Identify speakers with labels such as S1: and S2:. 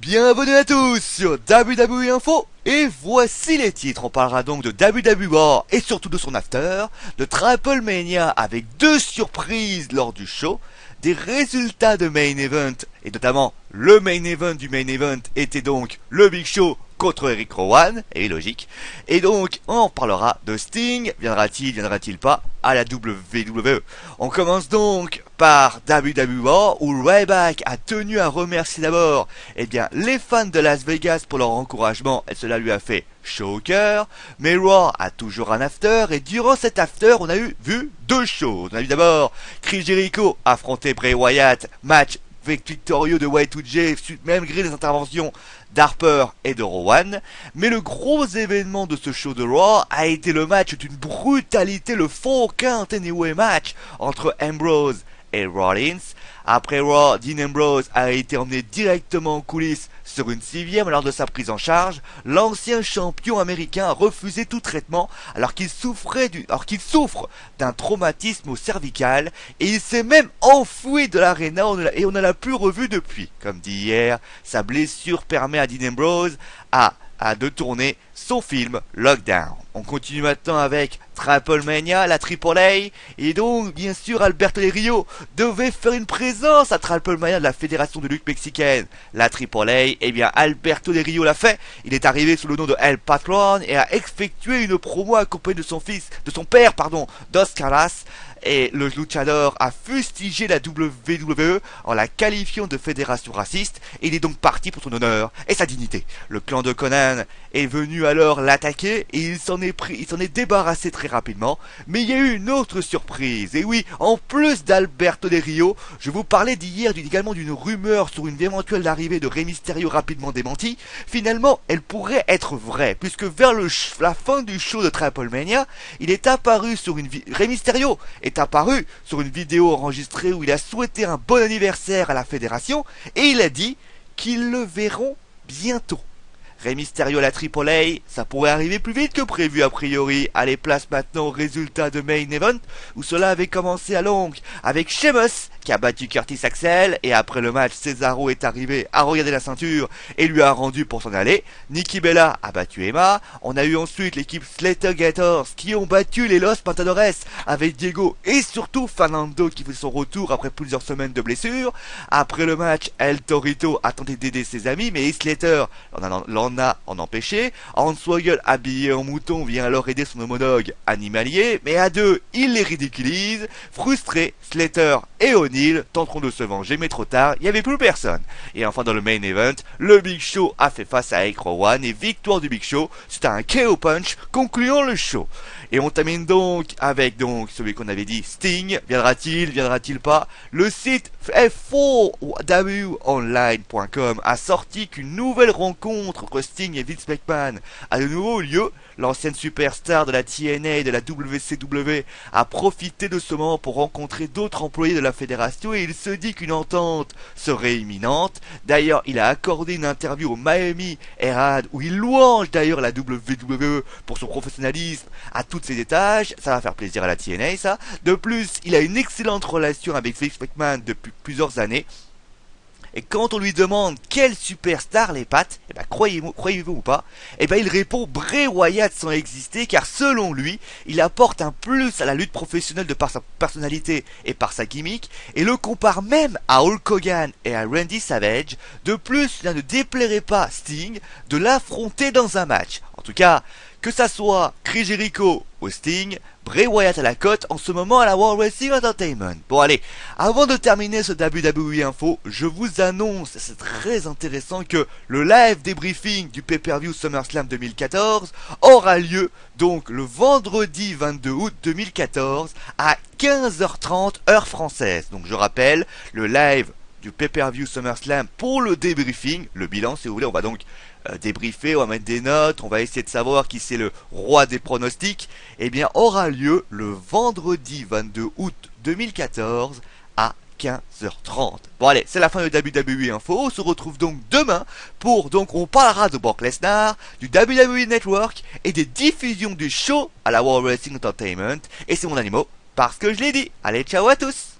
S1: Bienvenue à tous sur WWE Info, et voici les titres. On parlera donc de WWE et surtout de son after, de Triple Mania avec deux surprises lors du show, des résultats de Main Event, et notamment le Main Event du Main Event était donc le Big Show contre Eric Rowan, et logique. Et donc on parlera de Sting, viendra-t-il pas à la WWE. On commence donc par WWE où Ryback a tenu à remercier d'abord les fans de Las Vegas pour leur encouragement, et cela lui a fait chaud au cœur. Mais Raw a toujours un after, et durant cet after on a vu deux choses. On a vu d'abord Chris Jericho affronter Bray Wyatt, match victorieux de Y2J malgré les interventions d'Harper et de Rowan. Mais le gros événement de ce show de Raw a été le match d'une brutalité, le 4 Count Anywhere match entre Ambrose et Rollins. Après Raw, Dean Ambrose a été emmené directement en coulisses sur une civière. Lors de sa prise en charge, l'ancien champion américain a refusé tout traitement alors qu'il souffre d'un traumatisme au cervical, et il s'est même enfoui de l'aréna et on ne l'a plus revu depuis. Comme dit hier, sa blessure permet à Dean Ambrose de tourner son film Lockdown. On continue maintenant avec Triple Mania, la Triple A, et donc bien sûr Alberto Del Rio devait faire une présence à Triple Mania de la fédération de lutte mexicaine. La Triple A, Alberto Del Rio l'a fait. Il est arrivé sous le nom de El Patron et a effectué une promo accompagnée de son père, Dos Caras. Et le luchador a fustigé la WWE en la qualifiant de fédération raciste, et il est donc parti pour son honneur et sa dignité. Le clan de Conan est venu alors l'attaquer et il s'en est débarrassé très rapidement. Mais il y a eu une autre surprise. Et oui, en plus d'Alberto Del Rio, je vous parlais d'hier également d'une rumeur sur une éventuelle arrivée de Rey Mysterio rapidement démentie. Finalement, elle pourrait être vraie, puisque vers la fin du show de Triple Mania, il est apparu sur Rey Mysterio est apparu sur une vidéo enregistrée où il a souhaité un bon anniversaire à la fédération, et il a dit qu'ils le verront bientôt. Rey Mysterio à la Triple A, ça pourrait arriver plus vite que prévu a priori. Allez, place maintenant au résultat de Main Event, où cela avait commencé à longue avec Sheamus qui a battu Curtis Axel, et après le match, Cesaro est arrivé à regarder la ceinture et lui a rendu pour s'en aller. Nikki Bella a battu Emma. On a eu ensuite l'équipe Slater Gators qui ont battu les Los Matadores avec Diego et surtout Fernando qui fait son retour après plusieurs semaines de blessures. Après le match, El Torito a tenté d'aider ses amis, mais Slater l'en a empêché. Hornswoggle, habillé en mouton, vient alors aider son homologue animalier, mais à deux, il les ridiculise. Frustrés, Slater et O'Neil tenteront de se venger, mais trop tard, il n'y avait plus personne. Et enfin dans le main event, le Big Show a fait face à Eric Rowan, et victoire du Big Show, c'est un KO punch concluant le show. Et on termine donc avec celui qu'on avait dit, Sting, viendra-t-il pas? Le site f4wonline.com a sorti qu'une nouvelle rencontre entre Sting et Vince McMahon a de nouveau eu lieu. L'ancienne superstar de la TNA et de la WCW a profité de ce moment pour rencontrer d'autres employés de la fédération, et il se dit qu'une entente serait imminente. D'ailleurs, il a accordé une interview au Miami Herald où il louange d'ailleurs la WWE pour son professionnalisme à tous ses étages. Ça va faire plaisir à la TNA, ça. De plus, il a une excellente relation avec Vince McMahon depuis plusieurs années. Et quand on lui demande quelle superstar l'épate, croyez-vous ou pas, il répond Bray Wyatt sans exister, car selon lui, il apporte un plus à la lutte professionnelle de par sa personnalité et par sa gimmick, et le compare même à Hulk Hogan et à Randy Savage. De plus, il ne déplairait pas Sting de l'affronter dans un match. En tout cas, que ça soit Chris Jericho ou Sting, Bray Wyatt à la cote en ce moment à la World Wrestling Entertainment. Bon allez, avant de terminer ce WWE Info, je vous annonce, c'est très intéressant, que le live débriefing du pay-per-view SummerSlam 2014 aura lieu donc le vendredi 22 août 2014 à 15h30 heure française. Donc je rappelle, le live du pay-per-view SummerSlam pour le débriefing, le bilan si vous voulez, on va donc débriefer, on va mettre des notes, on va essayer de savoir qui c'est le roi des pronostics, aura lieu le vendredi 22 août 2014 à 15h30. Bon allez, c'est la fin de WWE Info, on se retrouve donc demain on parlera de Brock Lesnar, du WWE Network et des diffusions du show à la World Wrestling Entertainment, et c'est mon animaux parce que je l'ai dit. Allez, ciao à tous.